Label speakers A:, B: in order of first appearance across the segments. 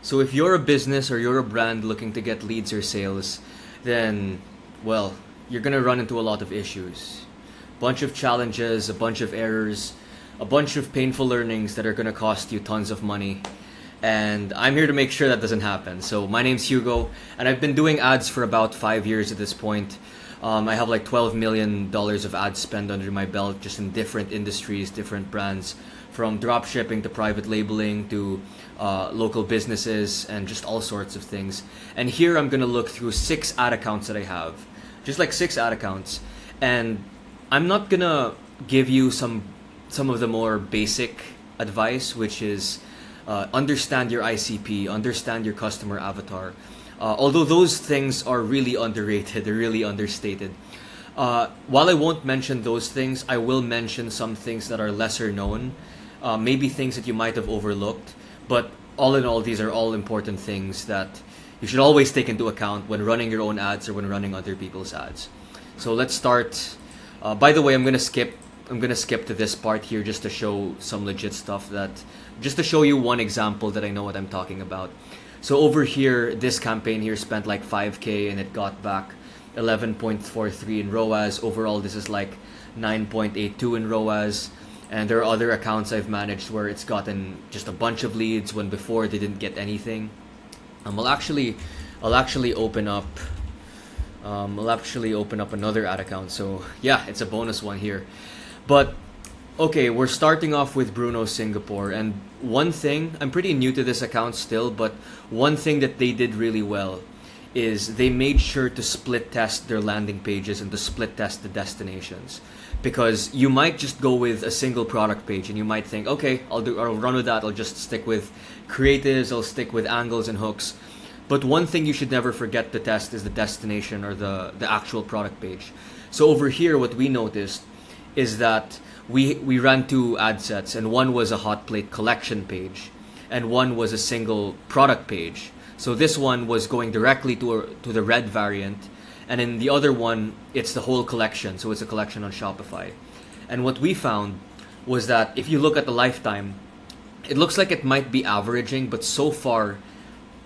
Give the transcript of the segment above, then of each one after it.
A: So if you're a business or you're a brand looking to get leads or sales, then, well, you're gonna run into a lot of issues. Bunch of challenges, a bunch of errors, a bunch of painful learnings that are gonna cost you tons of money. And I'm here to make sure that doesn't happen. So my name's Hugo, and I've been doing ads for about 5 years at this point. I have like $12 million of ad spend under my belt, just in different industries, different brands, from drop shipping to private labeling to local businesses and just all sorts of things. And here I'm gonna look through 6 ad accounts that I have, just like 6 ad accounts, and I'm not gonna give you some of the more basic advice, which is understand your ICP, understand your customer avatar. Although those things are really underrated, they're really understated. While I won't mention those things, I will mention some things that are lesser known, maybe things that you might have overlooked. But all in all, these are all important things that you should always take into account when running your own ads or when running other people's ads. So let's start. By the way, I'm gonna skip to this part here just to show some legit stuff, just to show you one example that I know what I'm talking about. So over here, this campaign here spent like 5K and it got back 11.43 in ROAS. Overall, this is like 9.82 in ROAS. And there are other accounts I've managed where it's gotten just a bunch of leads when before they didn't get anything. I'll actually open up another ad account. So yeah, it's a bonus one here. But okay, we're starting off with Bruno Singapore, and one thing, I'm pretty new to this account still, but one thing that they did really well is they made sure to split test their landing pages and to split test the destinations. Because you might just go with a single product page and you might think, okay, I'll run with that, I'll just stick with creatives, I'll stick with angles and hooks. But one thing you should never forget to test is the destination or the actual product page. So over here, what we noticed is that we ran 2 ad sets, and one was a hot plate collection page and one was a single product page. So this one was going directly to the red variant, and in the other one it's the whole collection, so it's a collection on Shopify. And what we found was that if you look at the lifetime, it looks like it might be averaging, but so far,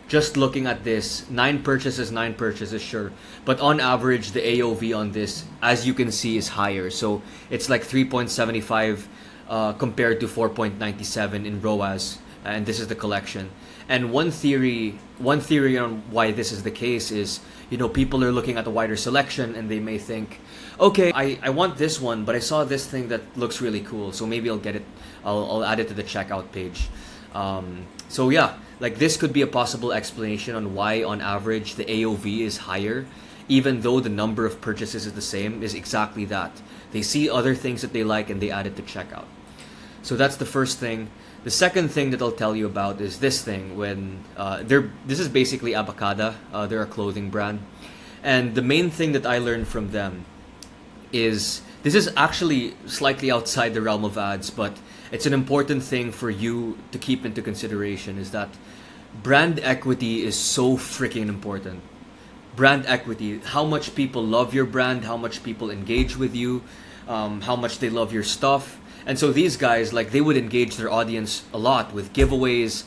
A: just looking at this, 9 purchases, sure. But on average, the AOV on this, as you can see, is higher. So it's like 3.75 compared to 4.97 in ROAS. And this is the collection. And one theory on why this is the case is, people are looking at a wider selection and they may think, okay, I want this one, but I saw this thing that looks really cool, so maybe I'll get it. I'll add it to the checkout page. So yeah, like this could be a possible explanation on why on average the AOV is higher, even though the number of purchases is the same, is exactly that. They see other things that they like and they add it to checkout. So that's the first thing. The second thing that I'll tell you about is this thing when this is basically Abacada. They're a clothing brand. And the main thing that I learned from them is, this is actually slightly outside the realm of ads, but it's an important thing for you to keep into consideration, is that brand equity is so freaking important. Brand equity, how much people love your brand, how much people engage with you, how much they love your stuff. And so these guys, like, they would engage their audience a lot with giveaways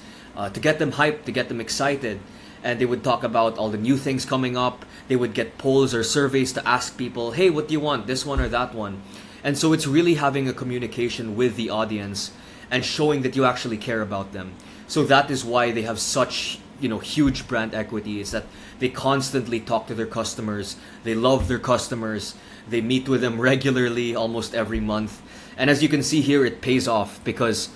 A: to get them hyped, to get them excited. And they would talk about all the new things coming up. They would get polls or surveys to ask people, hey, what do you want, this one or that one? And so it's really having a communication with the audience and showing that you actually care about them. So that is why they have such, huge brand equity, is that they constantly talk to their customers. They love their customers. They meet with them regularly, almost every month. And as you can see here, it pays off because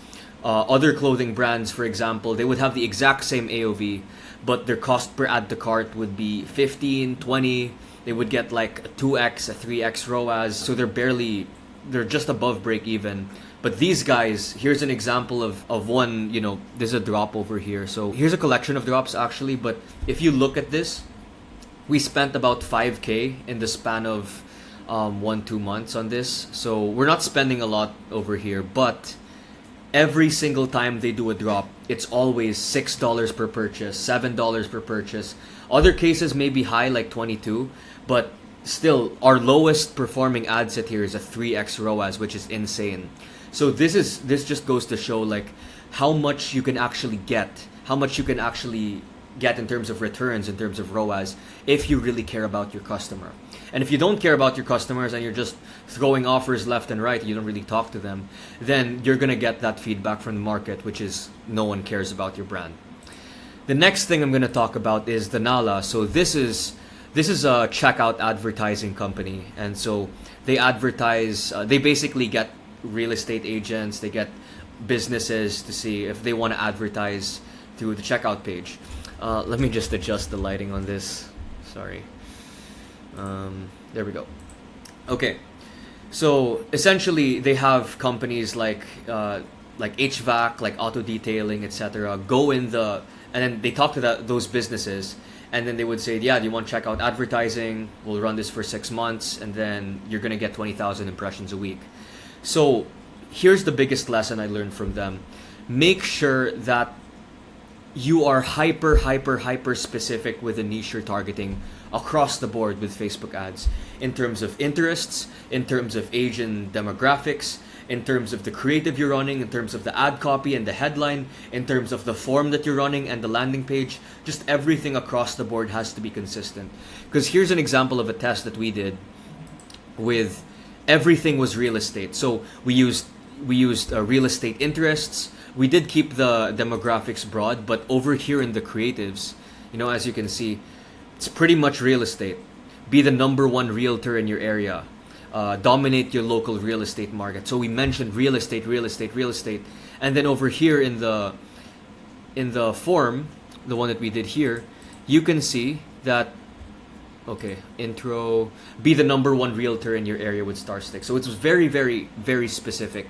A: other clothing brands, for example, they would have the exact same AOV, but their cost per add to cart would be 15, 20. They would get like a 2x, a 3x ROAS, so they're just above break even. But these guys, here's an example of one, there's a drop over here. So here's a collection of drops actually, but if you look at this, we spent about 5K in the span of 1-2 months on this. So we're not spending a lot over here, but every single time they do a drop, it's always $6 per purchase, $7 per purchase. Other cases may be high, like 22, but still, our lowest performing ad set here is a 3x ROAS, which is insane. So this just goes to show like how much you can actually get how much you can actually get in terms of returns, in terms of ROAS, if you really care about your customer. And if you don't care about your customers and you're just throwing offers left and right, you don't really talk to them, then you're gonna get that feedback from the market, which is no one cares about your brand. The next thing I'm gonna talk about is the Nala. So this is a checkout advertising company, and so they advertise. They basically get real estate agents, they get businesses to see if they want to advertise through the checkout page. Let me just adjust the lighting on this. Sorry. There we go. Okay. So essentially, they have companies like HVAC, like auto detailing, etc. Go in and then they talk to those businesses, and then they would say, yeah, do you want to check out advertising? We'll run this for 6 months, and then you're gonna get 20,000 impressions a week. So here's the biggest lesson I learned from them. Make sure that you are hyper specific with the niche you're targeting across the board with Facebook ads, in terms of interests, in terms of age and demographics, in terms of the creative you're running, in terms of the ad copy and the headline, in terms of the form that you're running and the landing page. Just everything across the board has to be consistent. Because here's an example of a test that we did with everything was real estate. So we used real estate interests. We did keep the demographics broad, but over here in the creatives, as you can see, it's pretty much real estate. Be the number one realtor in your area. Dominate your local real estate market. So we mentioned real estate, and then over here in the form, the one that we did here, you can see that. Okay, intro. Be the number one realtor in your area with star sticks. So it was very specific.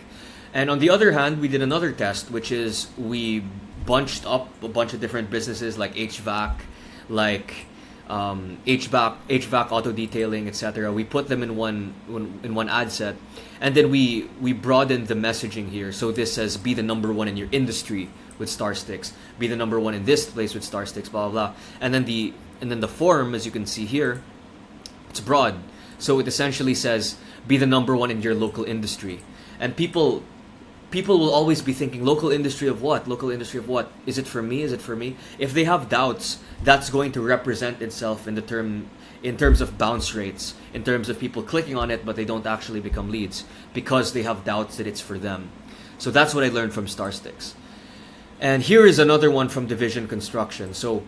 A: And on the other hand, we did another test, which is we bunched up a bunch of different businesses like HVAC, like HVAC auto detailing, etc. We put them in one ad set, and then we broadened the messaging here. So this says, be the number one in your industry with star sticks. Be the number one in this place with star sticks. Blah blah blah. And then the form, as you can see here, it's broad. So it essentially says, be the number one in your local industry. And people will always be thinking, local industry of what? Local industry of what? Is it for me? Is it for me? If they have doubts, that's going to represent itself in terms of bounce rates, in terms of people clicking on it, but they don't actually become leads because they have doubts that it's for them. So that's what I learned from Star Sticks. And here is another one from Division Construction. So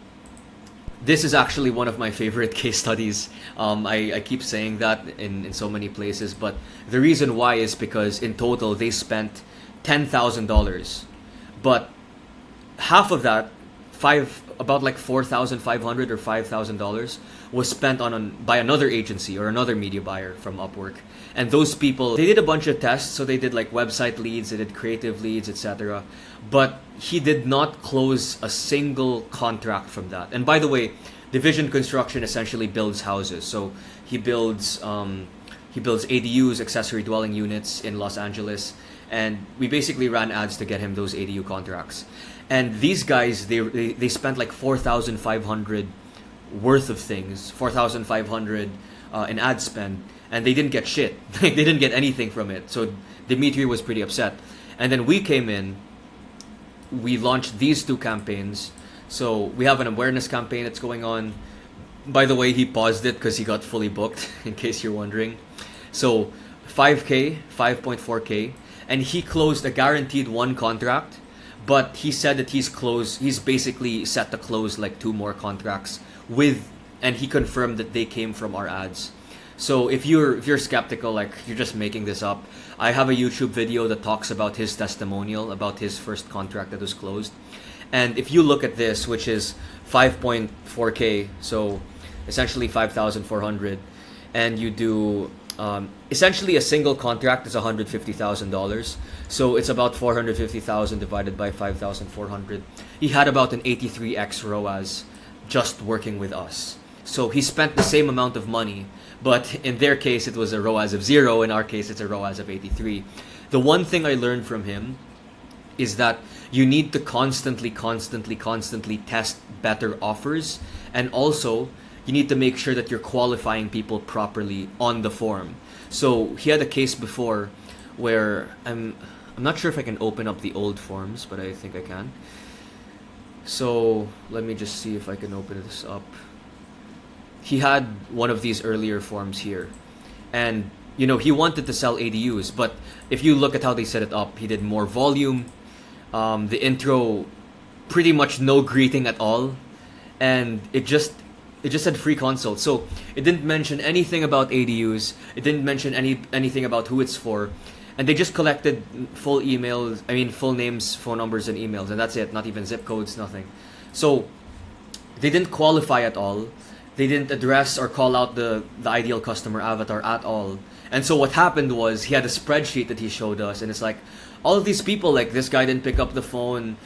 A: this is actually one of my favorite case studies. I keep saying that in so many places, but the reason why is because in total they spent $10,000, but half of that, about like $4,500 or $5,000, was spent by another agency or another media buyer from Upwork. And those people, they did a bunch of tests. So they did like website leads, they did creative leads, etc. But he did not close a single contract from that. And by the way, Division Construction essentially builds houses. So he builds ADUs, accessory dwelling units in Los Angeles. And we basically ran ads to get him those ADU contracts. And these guys, they spent like $4,500 worth of things, $4,500 in ad spend, and they didn't get shit. They didn't get anything from it. So Dimitri was pretty upset. And then we came in, we launched these two campaigns. So we have an awareness campaign that's going on. By the way, he paused it because he got fully booked, in case you're wondering. So 5K, 5.4K. And he closed a guaranteed one contract, but he said that he's basically set to close like 2 more contracts and he confirmed that they came from our ads. So if you're skeptical, like you're just making this up, I have a YouTube video that talks about his testimonial, about his first contract that was closed. And if you look at this, which is 5.4K, so essentially 5,400, and you do essentially a single contract is $150,000, so it's about 450,000 divided by 5,400. He had about an 83x ROAS just working with us. So he spent the same amount of money, but in their case it was a ROAS of 0. In our case, it's a ROAS of 83. The one thing I learned from him is that you need to constantly test better offers, and also you need to make sure that you're qualifying people properly on the form. So he had a case before where I'm not sure if I can open up the old forms, but I think I can. So let me just see if I can open this up. He had one of these earlier forms here, and he wanted to sell ADUs, but if you look at how they set it up, he did more volume. The intro, pretty much no greeting at all, and it just said free consult. So it didn't mention anything about ADUs. It didn't mention anything about who it's for, and they just collected full emails. I mean, full names, phone numbers, and emails, and that's it. Not even zip codes, nothing. So they didn't qualify at all. They didn't address or call out the ideal customer avatar at all. And so what happened was he had a spreadsheet that he showed us, and it's like all of these people, like this guy didn't pick up the phone,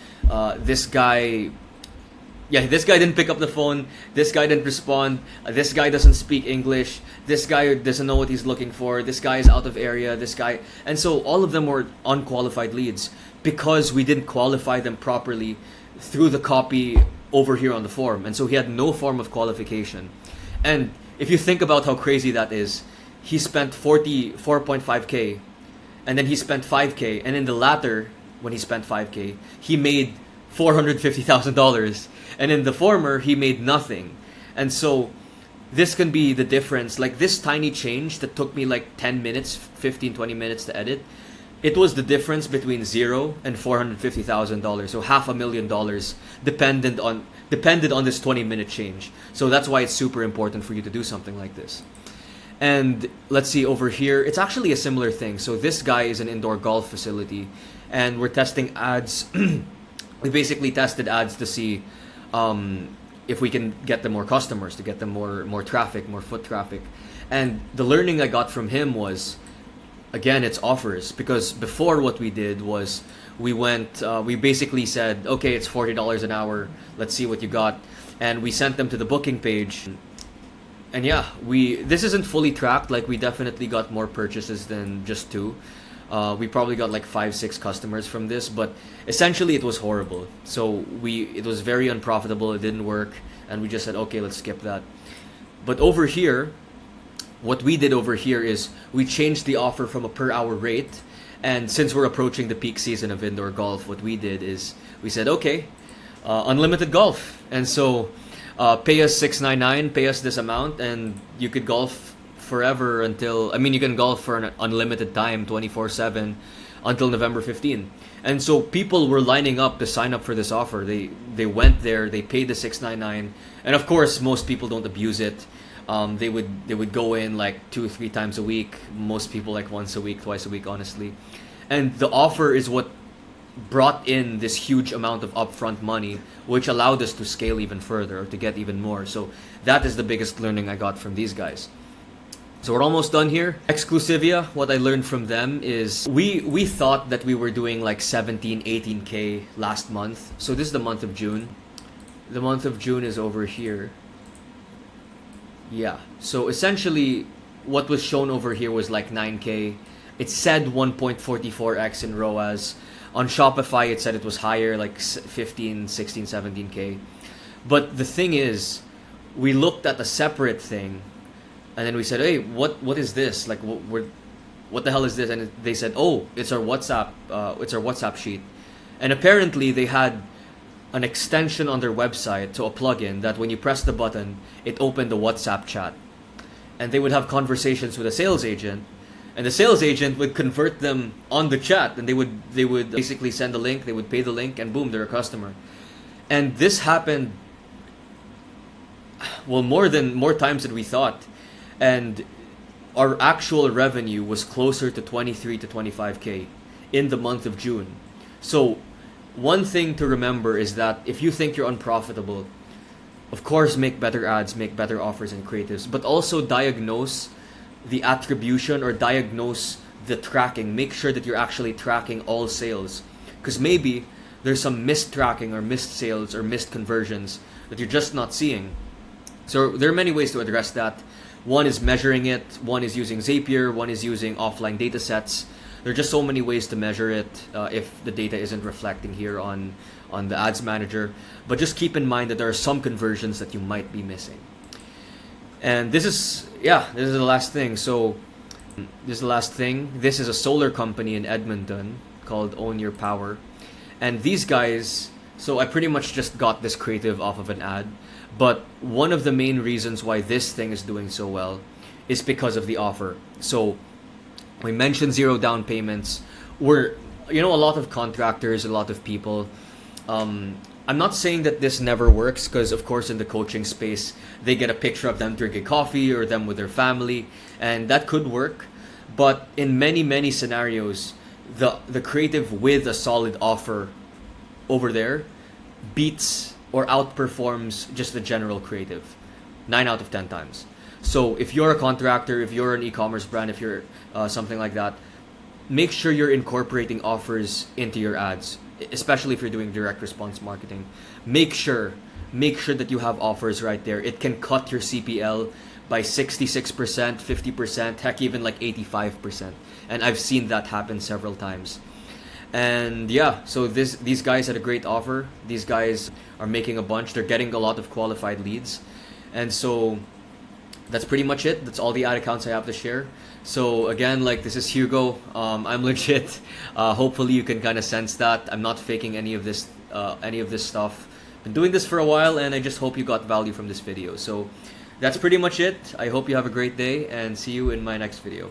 A: this guy didn't pick up the phone, this guy didn't respond, this guy doesn't speak English, this guy doesn't know what he's looking for, this guy is out of area, this guy. And so all of them were unqualified leads because we didn't qualify them properly through the copy over here on the form. And so he had no form of qualification. And if you think about how crazy that is, he spent 4.5K, and then he spent 5K, and in the latter, when he spent 5K, he made $450,000, and in the former, he made nothing. And so this can be the difference. Like this tiny change that took me like 10 minutes, 15, 20 minutes to edit, it was the difference between $0 and $450,000. So $500,000 depended on this 20-minute change. So that's why it's super important for you to do something like this. And let's see over here, it's actually a similar thing. So this guy is an indoor golf facility, and we're testing ads. We basically tested ads to see if we can get them more customers, to get them more traffic, more foot traffic. And the learning I got from him was, again, it's offers. Because before, what we did was we basically said, okay, it's $40 an hour, let's see what you got. And we sent them to the booking page. And yeah, this isn't fully tracked. Like, we definitely got more purchases than just 2. We probably got like 5-6 customers from this, but essentially it was horrible. So it was very unprofitable. It didn't work, and we just said, okay, let's skip that. But over here, what we did over here is we changed the offer from a per hour rate. And since we're approaching the peak season of indoor golf, what we did is we said, okay, unlimited golf. And so pay us $699, pay us this amount, and you could golf forever you can golf for an unlimited time, 24/7, until November 15. And so people were lining up to sign up for this offer. They went there, they paid the $699, and of course most people don't abuse it. They would go in like 2 or 3 times a week. Most people like once a week, twice a week, honestly. And the offer is what brought in this huge amount of upfront money, which allowed us to scale even further, or to get even more. So that is the biggest learning I got from these guys. So we're almost done here. Exclusivia, what I learned from them is we thought that we were doing like 17, 18K last month. So this is the month of June. The month of June is over here. Yeah. So essentially what was shown over here was like 9K. It said 1.44x in ROAS. On Shopify it said it was higher, like 15, 16, 17K. But the thing is, we looked at a separate thing, and then we said, hey, what is this? Like, what the hell is this? And they said, oh, it's our WhatsApp sheet. And apparently they had an extension on their website, so a plugin that when you press the button, it opened the WhatsApp chat. And they would have conversations with a sales agent, and the sales agent would convert them on the chat, and they would basically send a link, they would pay the link, and boom, they're a customer. And this happened, well, more times than we thought. And our actual revenue was closer to 23 to 25K in the month of June. So one thing to remember is that if you think you're unprofitable, of course, make better ads, make better offers and creatives, but also diagnose the attribution or diagnose the tracking. Make sure that you're actually tracking all sales, because maybe there's some missed tracking or missed sales or missed conversions that you're just not seeing. So there are many ways to address that. One is measuring it, one is using Zapier, one is using offline data sets. There are just so many ways to measure it if the data isn't reflecting here on the ads manager. But just keep in mind that there are some conversions that you might be missing. And this is the last thing. So this is the last thing. This is a solar company in Edmonton called Own Your Power. And these guys So I pretty much just got this creative off of an ad. But one of the main reasons why this thing is doing so well is because of the offer. So we mentioned zero down payments. We're, a lot of contractors, a lot of people. I'm not saying that this never works, because of course in the coaching space, they get a picture of them drinking coffee or them with their family, and that could work. But in many, many scenarios, the creative with a solid offer over there beats or outperforms just the general creative 9 out of 10 times. So if you're a contractor, if you're an e-commerce brand, if you're something like that, make sure you're incorporating offers into your ads, especially if you're doing direct response marketing. Make sure that you have offers right there. It can cut your CPL by 66%, 50%, heck, even like 85%. And I've seen that happen several times. And yeah, so these guys had a great offer. These guys are making a bunch. They're getting a lot of qualified leads. And so that's pretty much it. That's all the ad accounts I have to share. So again, like, this is Hugo. I'm legit. Hopefully you can kind of sense that I'm not faking any of this stuff. Been doing this for a while, and I just hope you got value from this video. So that's pretty much it. I hope you have a great day, and see you in my next video.